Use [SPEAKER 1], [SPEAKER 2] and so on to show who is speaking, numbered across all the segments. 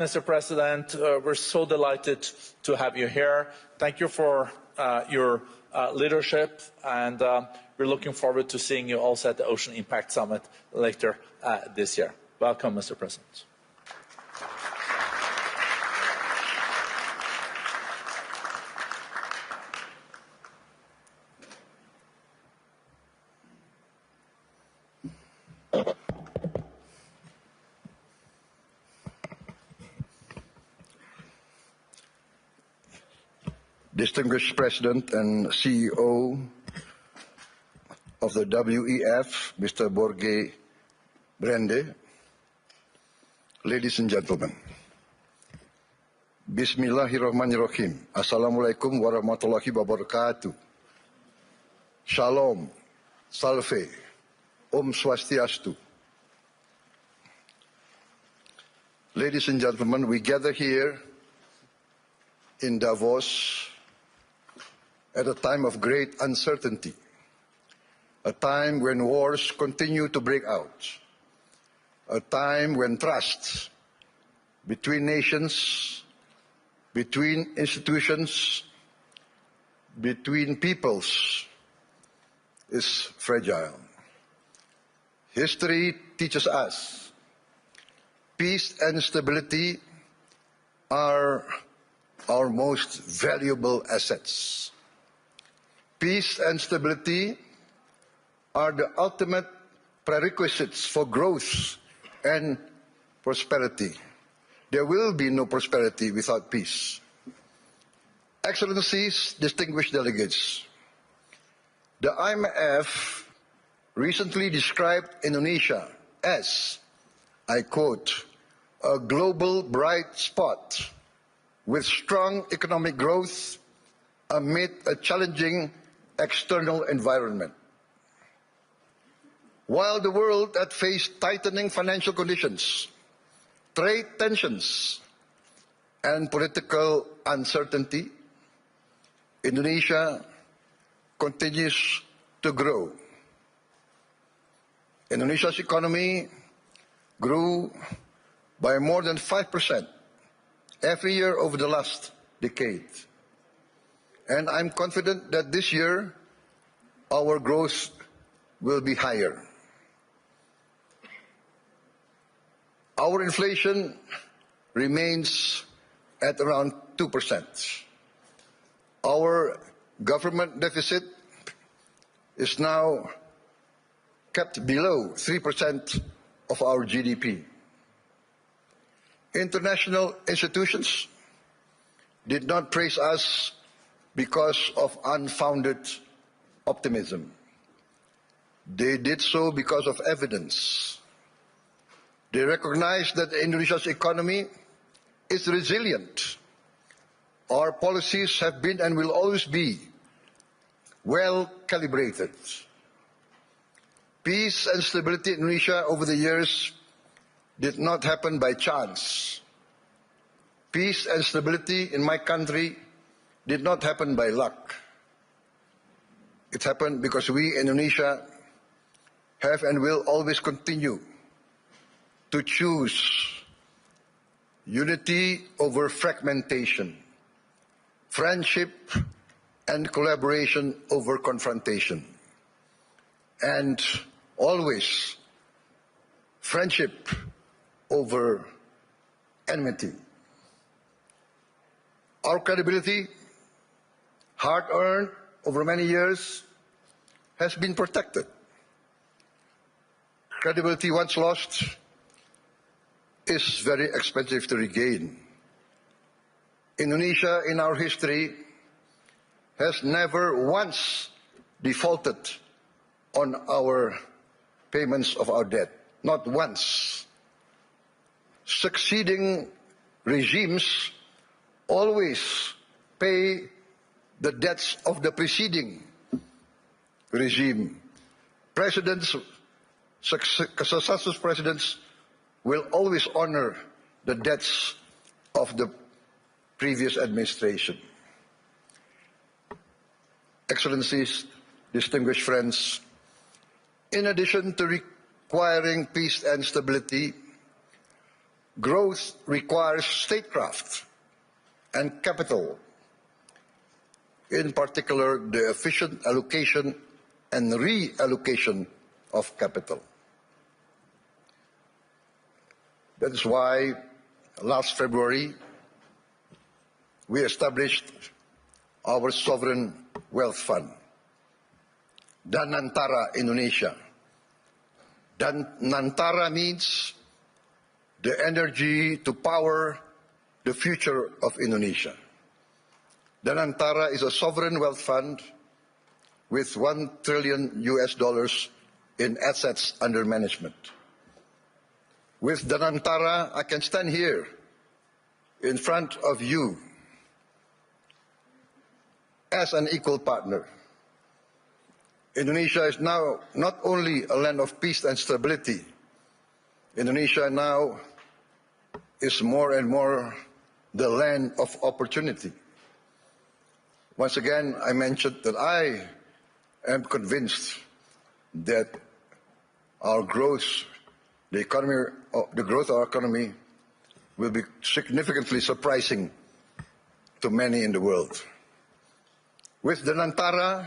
[SPEAKER 1] Mr. President, we're so delighted to have you here. Thank you for your leadership, and we're looking forward to seeing you also at the Ocean Impact Summit later this year. Welcome, Mr. President.
[SPEAKER 2] Distinguished President and CEO of the WEF, Mr. Borge Brende, ladies and gentlemen, Bismillahirrahmanirrahim. Assalamualaikum warahmatullahi wabarakatuh. Shalom, Salve, Om Swastiastu. Ladies and gentlemen, we gather here in Davos at a time of great uncertainty, a time when wars continue to break out, a time when trust between nations, between institutions, between peoples is fragile. History teaches us peace and stability are our most valuable assets. Peace and stability are the ultimate prerequisites for growth and prosperity. There will be no prosperity without peace. Excellencies, distinguished delegates, the IMF recently described Indonesia as, I quote, a global bright spot with strong economic growth amid a challenging external environment. While the world had faced tightening financial conditions, trade tensions, and political uncertainty, Indonesia continues to grow. Indonesia's economy grew by more than 5% every year over the last decade. And I'm confident that this year, our growth will be higher. Our inflation remains at around 2%. Our government deficit is now kept below 3% of our GDP. International institutions did not praise us because of unfounded optimism. They did so because of evidence. They recognize that Indonesia's economy is resilient. Our policies have been and will always be well calibrated. Peace and stability in Indonesia over the years did not happen by chance. Peace and stability in my country did not happen by luck. It happened because we, Indonesia, have and will always continue to choose unity over fragmentation, friendship and collaboration over confrontation, and always friendship over enmity. Our credibility, hard-earned over many years, has been protected. Credibility once lost is very expensive to regain. Indonesia, in our history, has never once defaulted on our payments of our debt. Not once. Succeeding regimes always pay the debts of the preceding regime. Presidents, successive presidents will always honor the debts of the previous administration. Excellencies, distinguished friends, in addition to requiring peace and stability, growth requires statecraft and capital, in particular the efficient allocation and reallocation of capital. That is why last February we established our sovereign wealth fund, Danantara Indonesia. Danantara means the energy to power the future of Indonesia. Danantara is a sovereign wealth fund with $1 trillion in assets under management. With Danantara, I can stand here in front of you as an equal partner. Indonesia is now not only a land of peace and stability. Indonesia now is more and more the land of opportunity. Once again, I mentioned that I am convinced that our growth, the growth of our economy will be significantly surprising to many in the world. With the Danantara,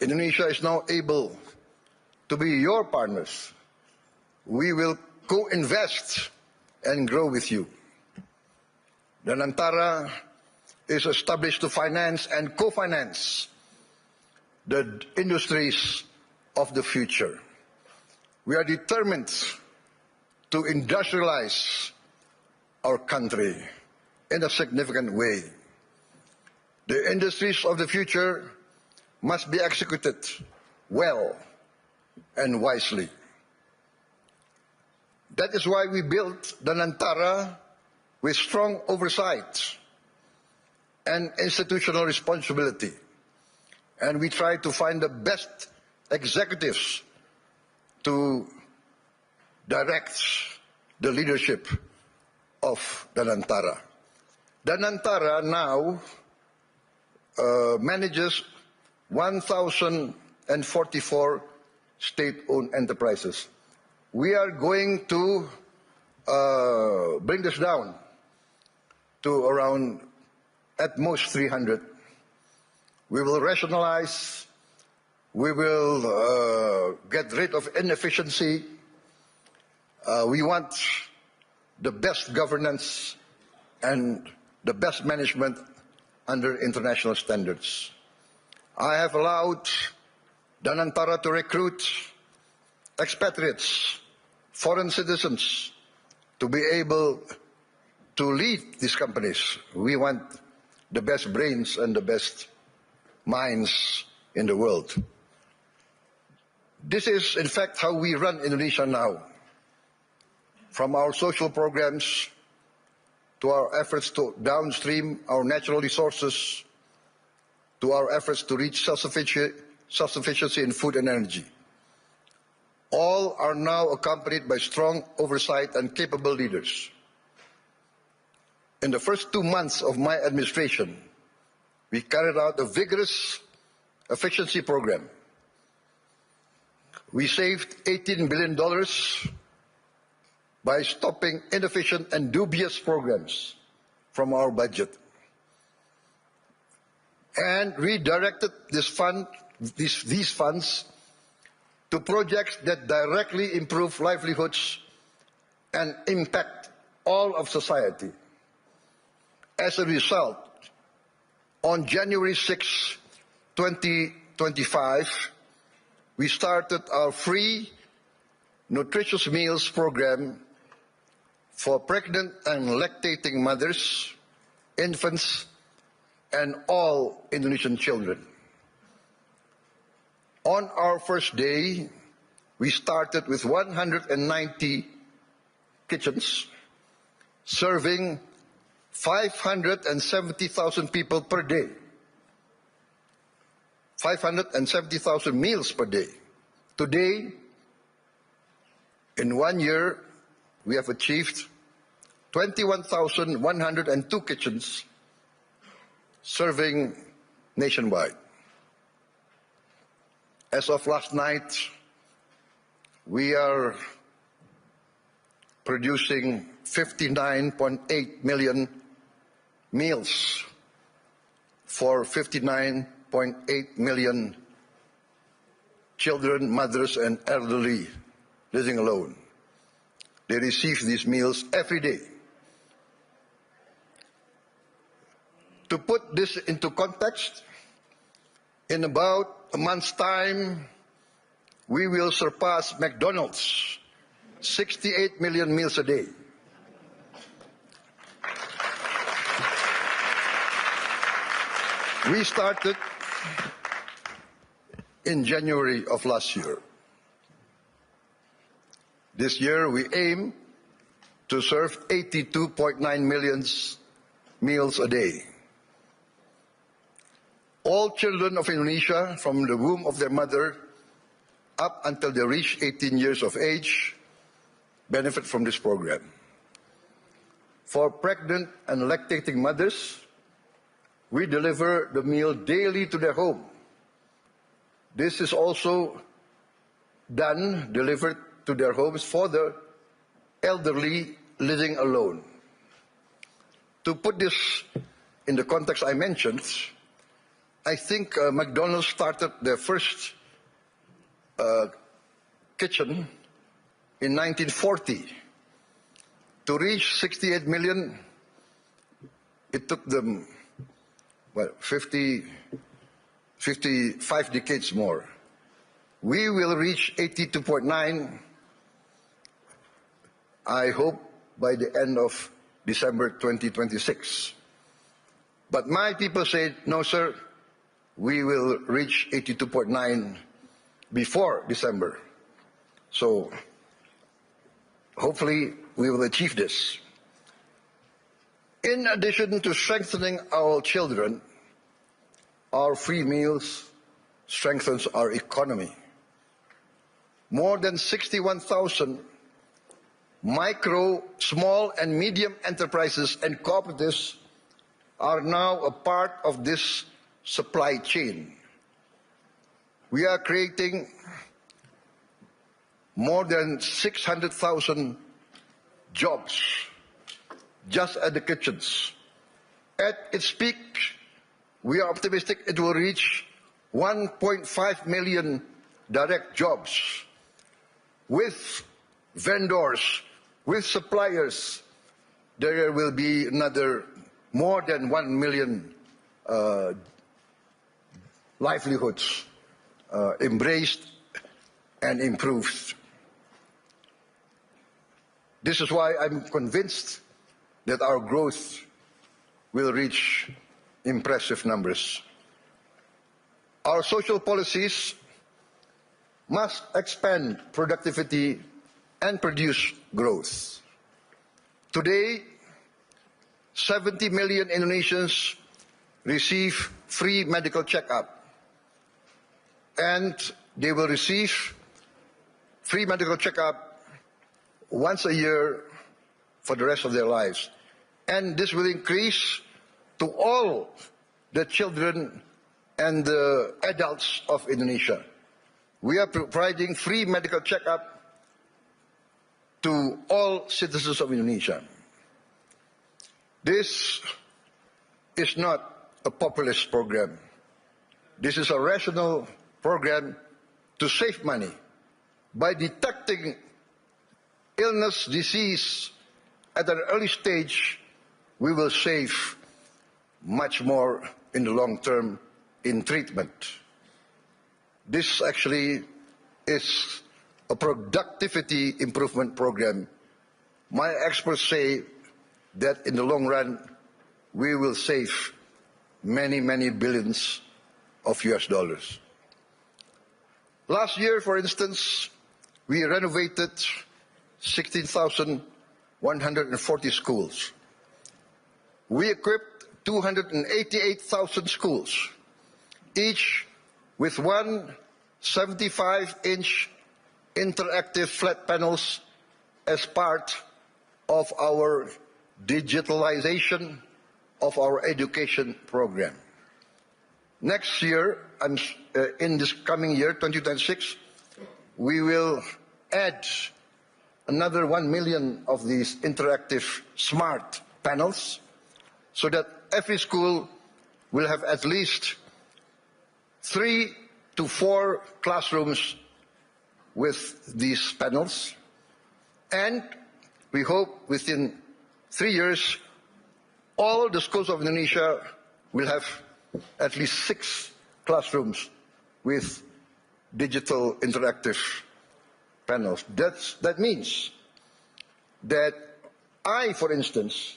[SPEAKER 2] Indonesia is now able to be your partners. We will co-invest and grow with you. The Danantara is established to finance and co-finance the industries of the future. We are determined to industrialize our country in a significant way. The industries of the future must be executed well and wisely. That is why we built the Danantara with strong oversight and institutional responsibility. And we try to find the best executives to direct the leadership of the Danantara. The Danantara now manages 1,044 state-owned enterprises. We are going to bring this down to around at most 300. We will rationalize, we will get rid of inefficiency. We want the best governance and the best management under international standards. I have allowed Danantara to recruit expatriates, foreign citizens, to be able to lead these companies. We want the best brains and the best minds in the world. This is, in fact, how we run Indonesia now. From our social programs to our efforts to downstream our natural resources, to our efforts to reach self-sufficiency in food and energy. All are now accompanied by strong oversight and capable leaders. In the first 2 months of my administration, we carried out a vigorous efficiency program. We saved $18 billion by stopping inefficient and dubious programs from our budget, and redirected these funds to projects that directly improve livelihoods and impact all of society. As a result, on January 6, 2025, we started our free nutritious meals program for pregnant and lactating mothers, infants, and all Indonesian children. On our first day, we started with 190 kitchens, serving 570,000 people per day. 570,000 meals per day. Today, in 1 year, we have achieved 21,102 kitchens serving nationwide. As of last night, we are producing 59.8 million meals for 59.8 million children, mothers, and elderly living alone. They receive these meals every day. To put this into context, in about a month's time, we will surpass McDonald's, 68 million meals a day. We started in January of last year. This year we aim to serve 82.9 million meals a day. All children of Indonesia from the womb of their mother up until they reach 18 years of age benefit from this program. For pregnant and lactating mothers, we deliver the meal daily to their home. This is also delivered to their homes for the elderly living alone. To put this in the context I mentioned, I think McDonald's started their first kitchen in 1940. To reach 68 million, it took them, 55 decades more. We will reach 82.9, I hope, by the end of December 2026. But my people say, no, sir, we will reach 82.9 before December. So hopefully we will achieve this. In addition to strengthening our children, our free meals strengthens our economy. More than 61,000 micro, small, and medium enterprises and cooperatives are now a part of this supply chain. We are creating more than 600,000 jobs just at the kitchens. At its peak, we are optimistic it will reach 1.5 million direct jobs with vendors, with suppliers. There will be another more than 1 million livelihoods embraced and improved. This is why I'm convinced that our growth will reach impressive numbers. Our social policies must expand productivity and produce growth. Today, 70 million Indonesians receive free medical checkup, and they will receive free medical checkup once a year for the rest of their lives. And this will increase to all the children and the adults of Indonesia. We are providing free medical checkup to all citizens of Indonesia. This is not a populist program. This is a rational program to save money. By detecting illness, disease at an early stage, we will save much more in the long term in treatment. This actually is a productivity improvement program. My experts say that in the long run, we will save many, many billions of US dollars. Last year, for instance, we renovated 16,140 schools. We equipped 288,000 schools, each with one 75-inch interactive flat panels as part of our digitalization of our education program. Next year, in this coming year, 2026, we will add another 1 million of these interactive smart panels so that every school will have at least 3 to 4 classrooms with these panels. And we hope within 3 years, all the schools of Indonesia will have at least 6 classrooms with digital interactive panels. That means that I, for instance,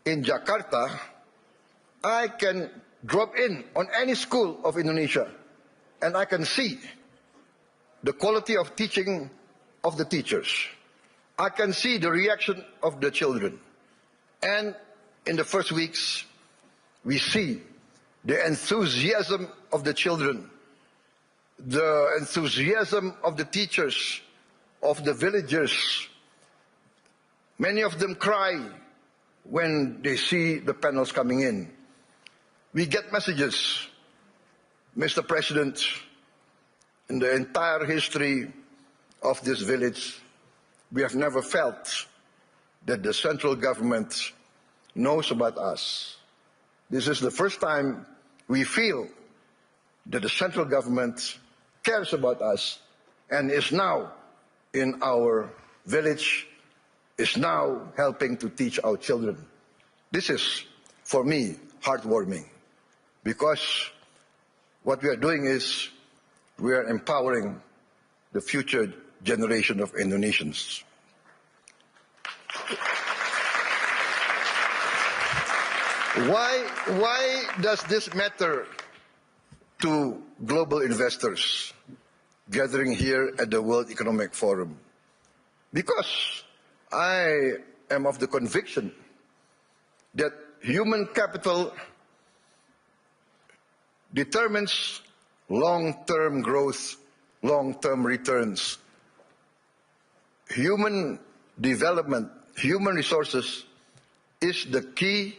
[SPEAKER 2] in Jakarta, I can drop in on any school of Indonesia and I can see the quality of teaching of the teachers. I can see the reaction of the children. And in the first weeks, we see the enthusiasm of the children, the enthusiasm of the teachers, of the villagers. Many of them cry when they see the panels coming in. We get messages, Mr. President, in the entire history of this village, we have never felt that the central government knows about us. This is the first time we feel that the central government cares about us and is now in our village, is now helping to teach our children. This is, for me, heartwarming, because what we are doing is we are empowering the future generation of Indonesians. Why does this matter to global investors gathering here at the World Economic Forum? Because I am of the conviction that human capital determines long-term growth, long-term returns. Human development, human resources is the key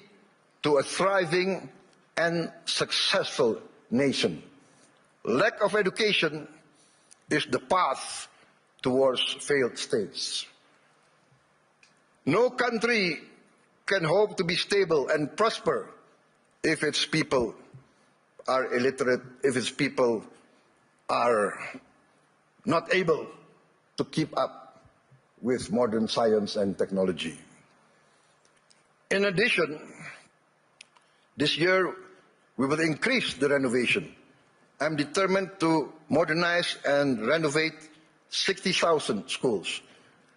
[SPEAKER 2] to a thriving and successful nation. Lack of education is the path towards failed states. No country can hope to be stable and prosper if its people are illiterate, if its people are not able to keep up with modern science and technology. In addition, this year we will increase the renovation. I'm determined to modernize and renovate 60,000 schools.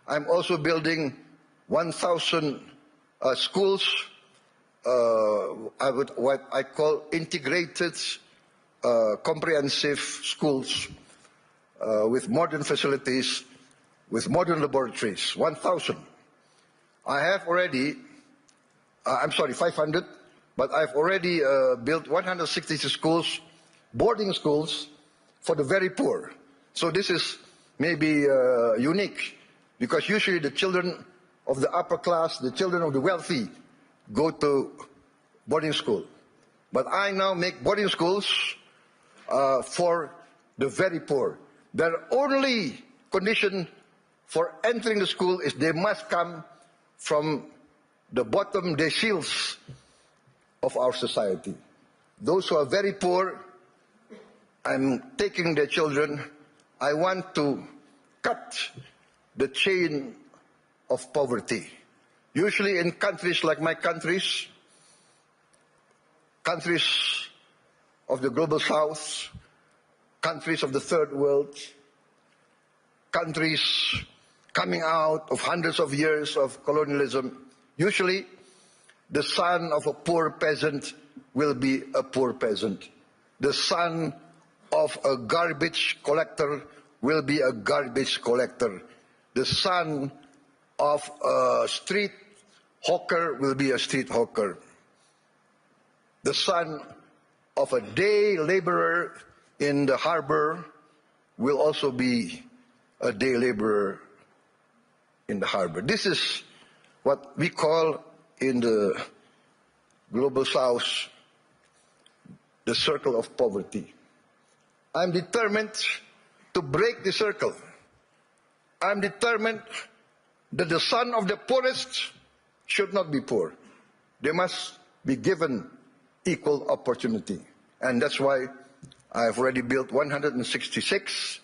[SPEAKER 2] I'm also building 1,000 schools, what I call integrated, comprehensive schools with modern facilities, with modern laboratories, 1,000. I have already, 500, but I've already built 160 schools, boarding schools for the very poor. So this is maybe unique, because usually the children of the upper class, the children of the wealthy, go to boarding school. But I now make boarding schools for the very poor. Their only condition for entering the school is they must come from the bottom deciles of our society. Those who are very poor, I'm taking their children. I want to cut the chain of poverty. Usually in countries like my countries of the global south, countries of the third world, countries coming out of hundreds of years of colonialism, usually the son of a poor peasant will be a poor peasant. The son of a garbage collector will be a garbage collector. The son of a street hawker will be a street hawker. The son of a day laborer in the harbor will also be a day laborer in the harbor. This is what we call in the global south the circle of poverty. I'm determined to break the circle. I'm determined that the son of the poorest should not be poor. They must be given equal opportunity. And that's why I've already built 166,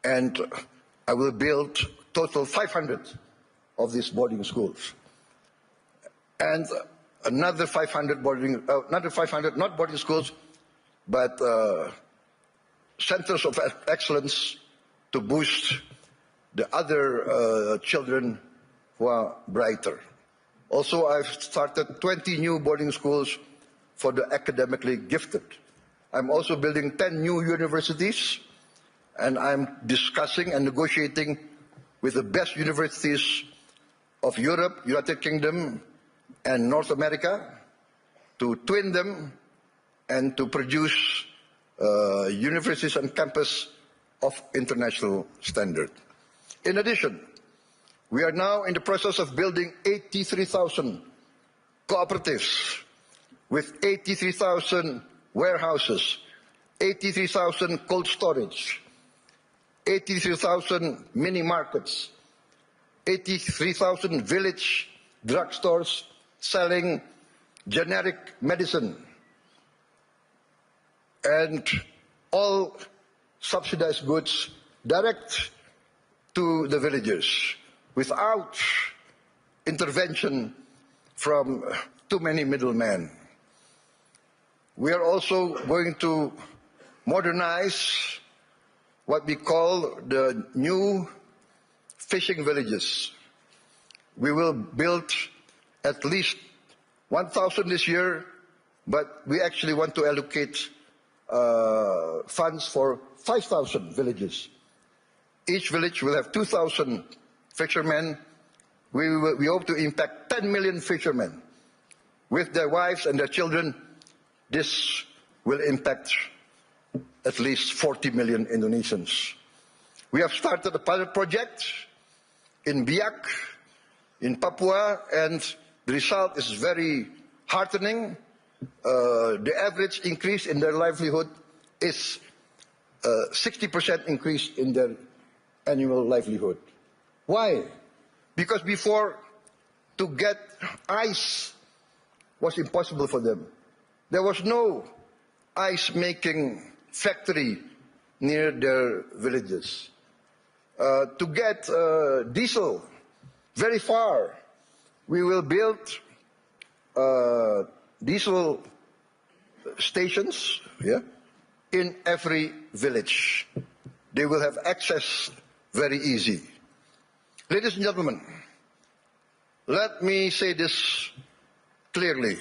[SPEAKER 2] and I will build total 500 of these boarding schools. And another 500 not boarding schools, but centers of excellence to boost the other children who are brighter. Also, I've started 20 new boarding schools for the academically gifted. I'm also building 10 new universities, and I'm discussing and negotiating with the best universities of Europe, United Kingdom, and North America to twin them and to produce universities and campus of international standard. In addition, we are now in the process of building 83,000 cooperatives with 83,000 warehouses, 83,000 cold storage, 83,000 mini markets, 83,000 village drugstores selling generic medicine, and all subsidized goods direct to the villagers without intervention from too many middlemen. We are also going to modernize what we call the new fishing villages. We will build at least 1,000 this year, but we actually want to allocate funds for 5,000 villages. Each village will have 2,000 fishermen. We hope to impact 10 million fishermen. With their wives and their children, this will impact at least 40 million Indonesians. We have started a pilot project in Biak, in Papua, and the result is very heartening. The average increase in their livelihood is 60% increase in their annual livelihood. Why? Because before, to get ice was impossible for them. There was no ice-making factory near their villages. To get diesel very far, we will build diesel stations in every village. They will have access very easy. Ladies and gentlemen, let me say this clearly.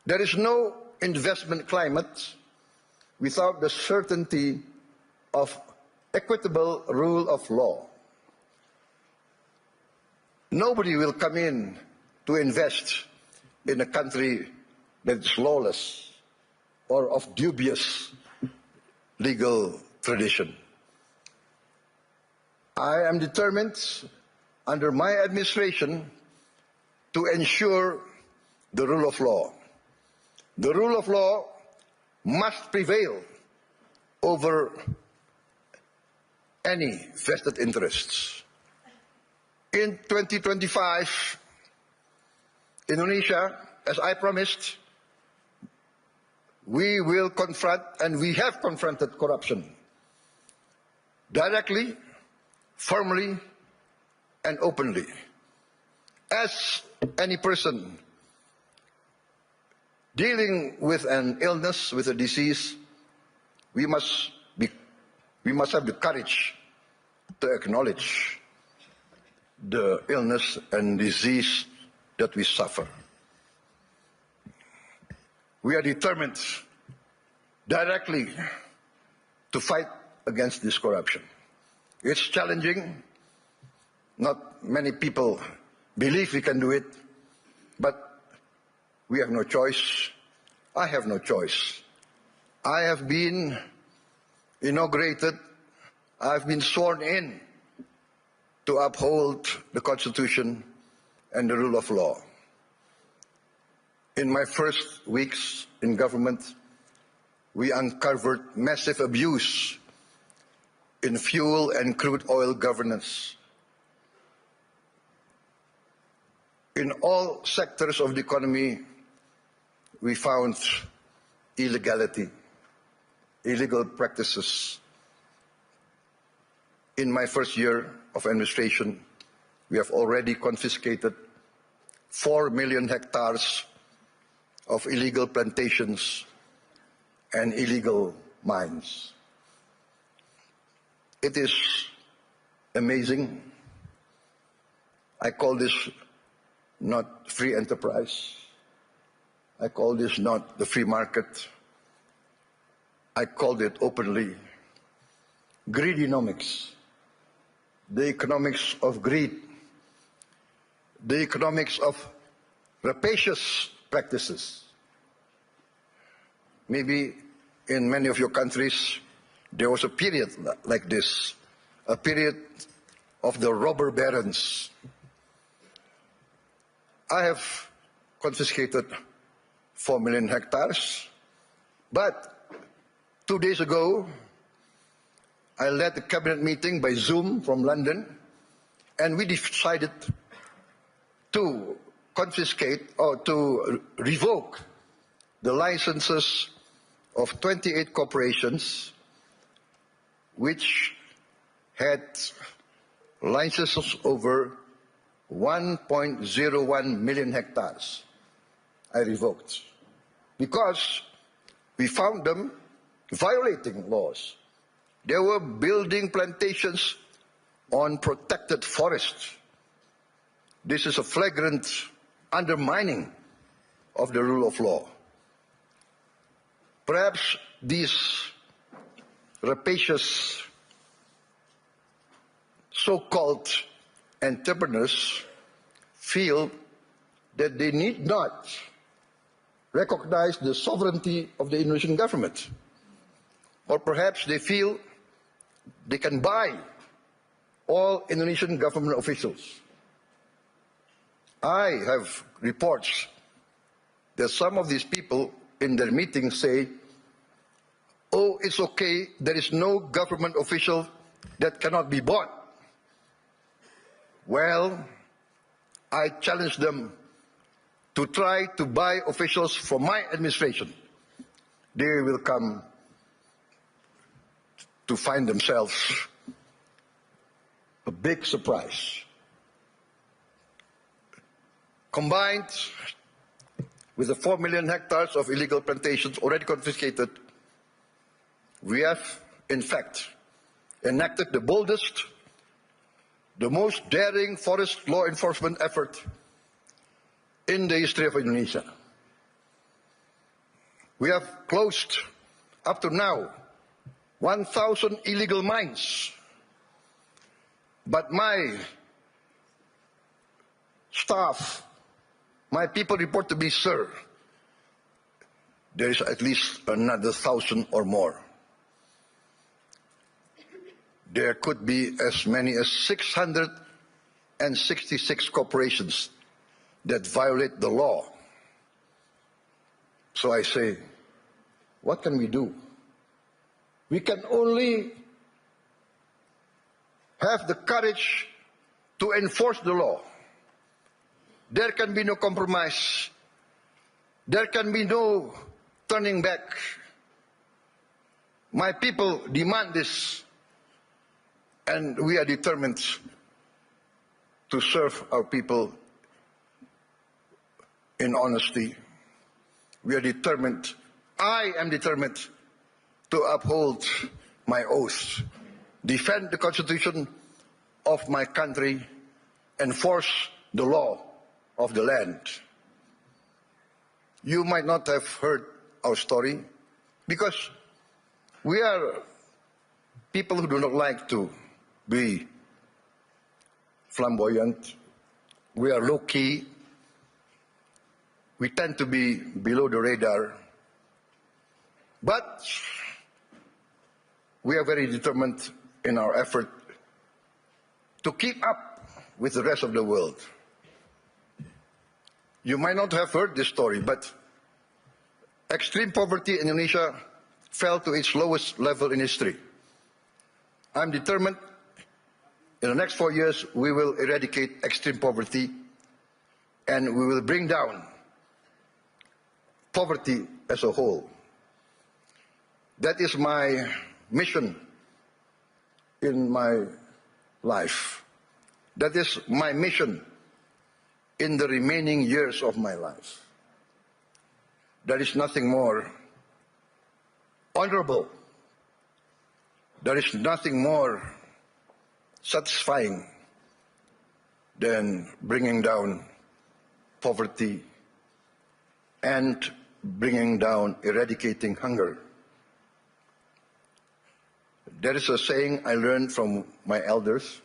[SPEAKER 2] There is no investment climate without the certainty of equitable rule of law. Nobody will come in to invest in a country that is lawless or of dubious legal tradition. I am determined, under my administration, to ensure the rule of law. The rule of law must prevail over any vested interests. In 2025, Indonesia, as I promised, we will confront, and we have confronted corruption directly, firmly, and openly. As any person dealing with an illness, with a disease, we must have the courage to acknowledge the illness and disease that we suffer. We are determined directly to fight against this corruption. It's challenging. Not many people believe we can do it, but we have no choice. I have no choice. I have been inaugurated, I've been sworn in to uphold the Constitution and the rule of law. In my first weeks in government, we uncovered massive abuse in fuel and crude oil governance, In all sectors of the economy, we found illegality, illegal practices. In my first year of administration, we have already confiscated 4 million hectares of illegal plantations and illegal mines. It is amazing. I call this not free enterprise. I call this not the free market. I called it openly greedonomics, the economics of greed, the economics of rapacious practices. Maybe in many of your countries, there was a period like this, a period of the robber barons. I have confiscated 4 million hectares, but 2 days ago, I led a cabinet meeting by Zoom from London, and we decided to confiscate or to revoke the licenses of 28 corporations which had licenses over 1.01 million hectares. I revoked because we found them violating laws. They were building plantations on protected forests. This is a flagrant undermining of the rule of law. Perhaps these rapacious so-called entrepreneurs feel that they need not recognize the sovereignty of the Indonesian government. Or perhaps they feel they can buy all Indonesian government officials. I have reports that some of these people in their meetings say, oh, it's okay, there is no government official that cannot be bought. Well, I challenge them to try to buy officials from my administration. They will come to find themselves a big surprise. Combined with the 4 million hectares of illegal plantations already confiscated, we have, in fact, enacted the boldest, the most daring forest law enforcement effort in the history of Indonesia. We have closed, up to now, 1,000 illegal mines. But my staff, my people report to me, sir, there is at least another 1,000 or more. There could be as many as 666 corporations that violate the law. So I say, what can we do? We can only have the courage to enforce the law. There can be no compromise. There can be no turning back. My people demand this, and we are determined to serve our people in honesty. We are determined, I am determined to uphold my oath, defend the Constitution of my country, enforce the law of the land. You might not have heard our story because we are people who do not like to be flamboyant. We are low-key. We tend to be below the radar. But we are very determined in our effort to keep up with the rest of the world. You might not have heard this story, but extreme poverty in Indonesia fell to its lowest level in history. I'm determined in the next 4 years we will eradicate extreme poverty and we will bring down poverty as a whole. That is my mission in my life. That is my mission in the remaining years of my life. There is nothing more honorable. There is nothing more satisfying than bringing down poverty and bringing down, eradicating hunger. There is a saying I learned from my elders.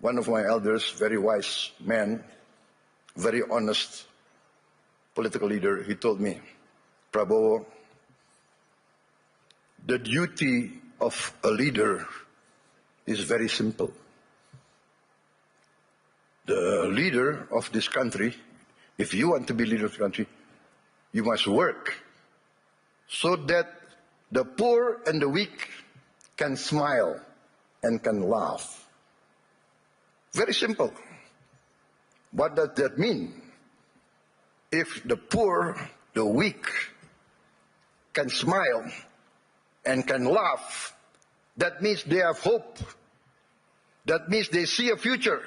[SPEAKER 2] One of my elders, very wise man, very honest political leader, he told me, Prabowo, the duty of a leader is very simple. The leader of this country, if you want to be leader of the country, you must work so that the poor and the weak can smile and can laugh. Very simple. What does that mean? If the poor, the weak, can smile and can laugh, that means they have hope. That means they see a future.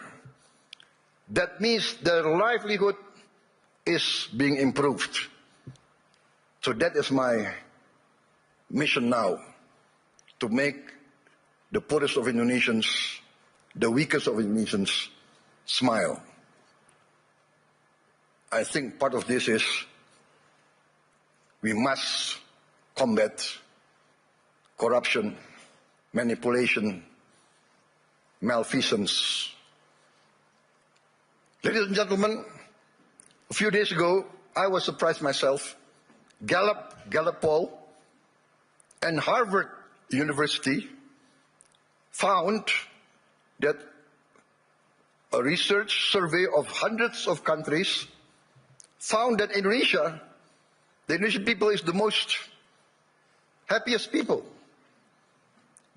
[SPEAKER 2] That means their livelihood is being improved. So that is my mission now, to make the poorest of Indonesians, the weakest of Indonesians, smile. I think part of this is we must combat corruption, manipulation, malfeasance. Ladies and gentlemen, a few days ago, I was surprised myself. Gallup poll and Harvard University found that a research survey of hundreds of countries found that Indonesia, the Indonesian people is the most happiest people,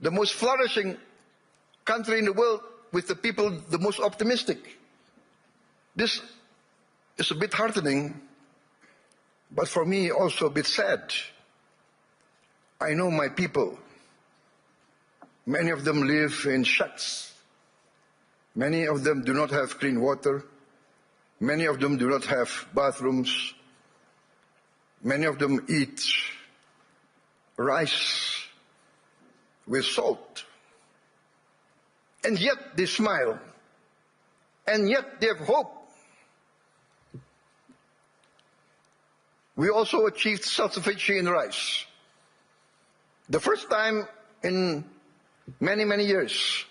[SPEAKER 2] the most flourishing country in the world with the people the most optimistic. This is a bit heartening, but for me also a bit sad. I know my people. Many of them live in shacks. Many of them do not have clean water. Many of them do not have bathrooms. Many of them eat rice with salt. And yet they smile. And yet they have hope. We also achieved self-sufficiency in rice. The first time in many, many years,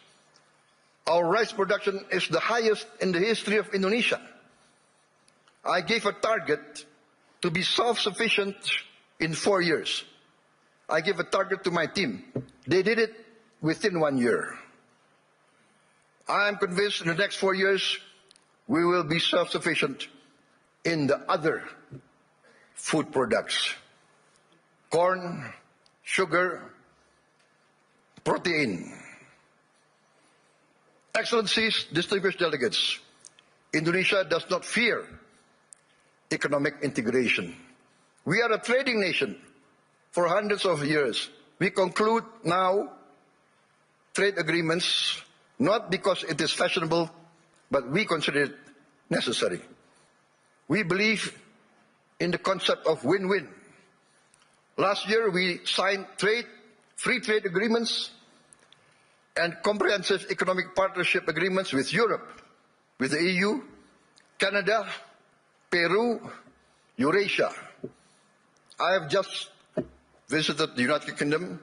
[SPEAKER 2] our rice production is the highest in the history of Indonesia. I gave a target to be self-sufficient in 4 years. I gave a target to my team. They did it within 1 year. I am convinced in the next 4 years, we will be self-sufficient in the other food products. Corn, sugar, protein. Excellencies, distinguished delegates, Indonesia does not fear economic integration. We are a trading nation for hundreds of years. We conclude now trade agreements not because it is fashionable, but we consider it necessary. We believe in the concept of win-win. Last year we signed free trade agreements and comprehensive economic partnership agreements with Europe, with the EU, Canada, Peru, Eurasia. I have just visited the United Kingdom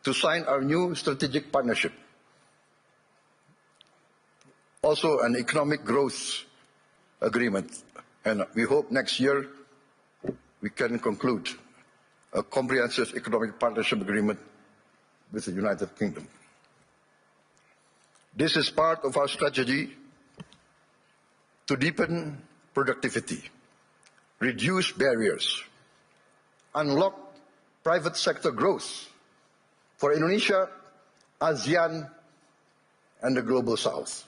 [SPEAKER 2] to sign our new strategic partnership. Also an economic growth agreement. And we hope next year we can conclude a comprehensive economic partnership agreement with the United Kingdom. This is part of our strategy to deepen productivity, reduce barriers, unlock private sector growth for Indonesia, ASEAN, and the Global South.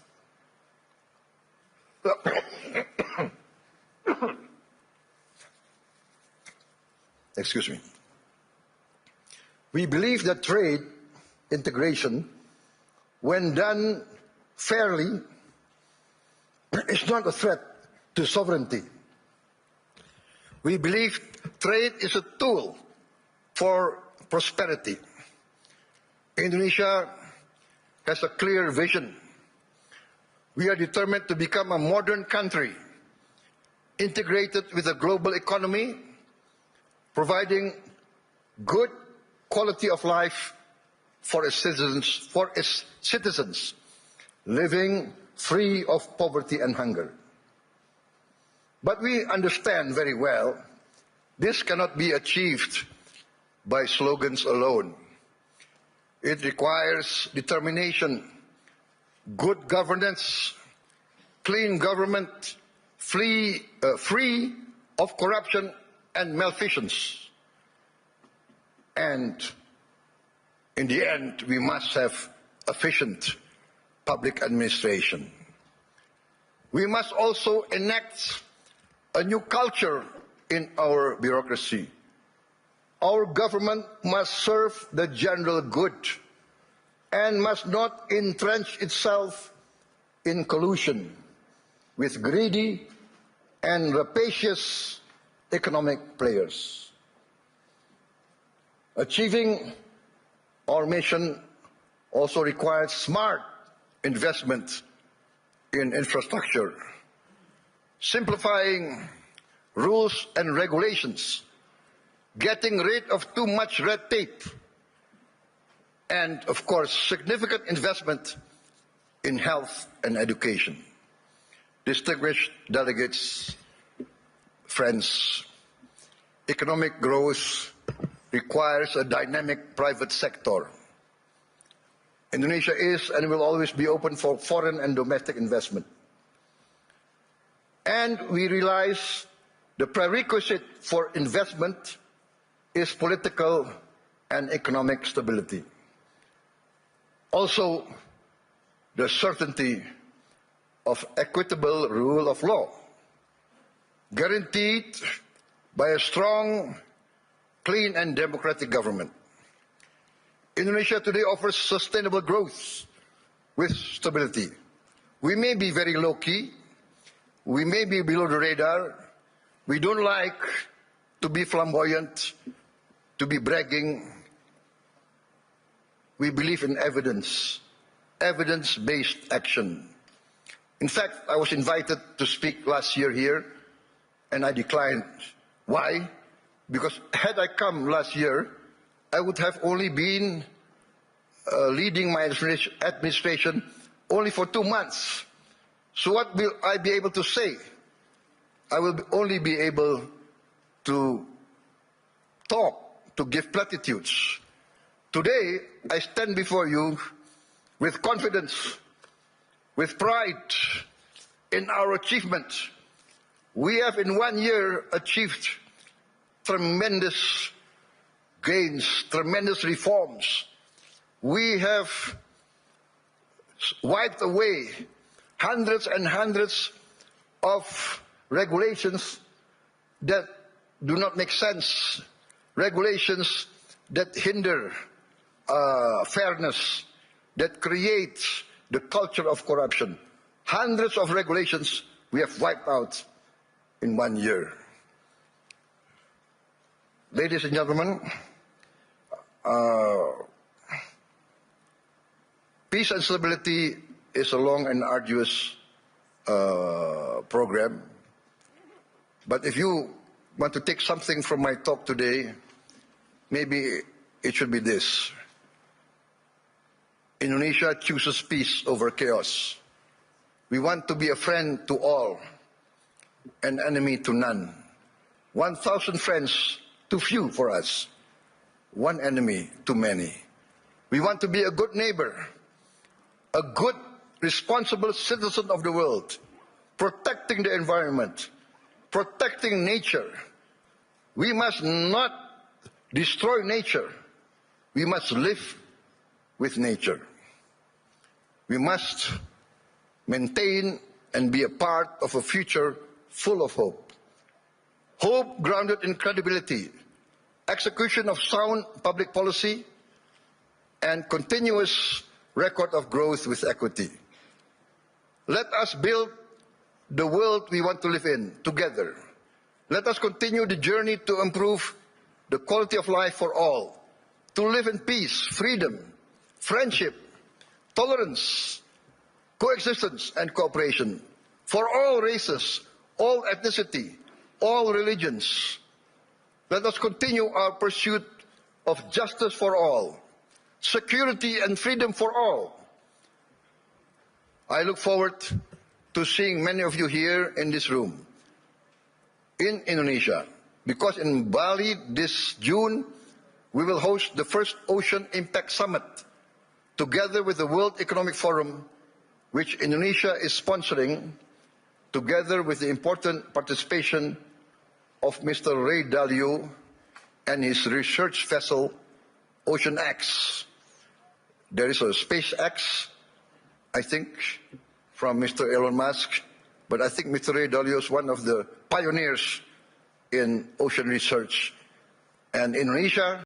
[SPEAKER 2] Excuse me. We believe that trade integration, when done fairly, is not a threat to sovereignty. We believe trade is a tool for prosperity. Indonesia has a clear vision. We are determined to become a modern country, integrated with a global economy, providing good quality of life for its citizens, living free of poverty and hunger. But we understand very well this cannot be achieved by slogans alone. It requires determination, good governance, clean government, free of corruption and malfeasance. And in the end, we must have efficient public administration. We must also enact a new culture in our bureaucracy. Our government must serve the general good and must not entrench itself in collusion with greedy and rapacious economic players. Achieving our mission also requires smart investment in infrastructure, simplifying rules and regulations, getting rid of too much red tape, and, of course, significant investment in health and education. Distinguished delegates, friends, economic growth requires a dynamic private sector. Indonesia is and will always be open for foreign and domestic investment. And we realize the prerequisite for investment is political and economic stability. Also, the certainty of equitable rule of law, guaranteed by a strong, clean and democratic government. Indonesia today offers sustainable growth with stability. We may be very low-key, we may be below the radar, we don't like to be flamboyant, to be bragging. We believe in evidence, evidence-based action. In fact, I was invited to speak last year here, and I declined. Why? Because had I come last year, I would have only been leading my administration only for 2 months. So what will I be able to say? I will only be able to talk, to give platitudes. Today, I stand before you with confidence, with pride in our achievement. We have in 1 year achieved tremendous gains, tremendous reforms. We have wiped away hundreds and hundreds of regulations that do not make sense, regulations that hinder fairness, that create the culture of corruption. Hundreds of regulations we have wiped out in 1 year. Ladies and gentlemen, peace and stability is a long and arduous program. But if you want to take something from my talk today, maybe it should be this. Indonesia chooses peace over chaos. We want to be a friend to all, an enemy to none. 1,000 friends too few for us, one enemy too many. We want to be a good neighbor, a good, responsible citizen of the world, protecting the environment, protecting nature. We must not destroy nature. We must live with nature. We must maintain and be a part of a future full of hope. Hope grounded in credibility, execution of sound public policy, and continuous record of growth with equity. Let us build the world we want to live in together. Let us continue the journey to improve the quality of life for all, to live in peace, freedom, friendship, tolerance, coexistence, and cooperation for all races, all ethnicity, all religions. Let us continue our pursuit of justice for all, security and freedom for all. I look forward to seeing many of you here in this room in Indonesia, because in Bali this June, we will host the first Ocean Impact Summit together with the World Economic Forum, which Indonesia is sponsoring, together with the important participation of Mr. Ray Dalio and his research vessel, Ocean X. There is a SpaceX, I think, from Mr. Elon Musk, but I think Mr. Ray Dalio is one of the pioneers in ocean research. And Indonesia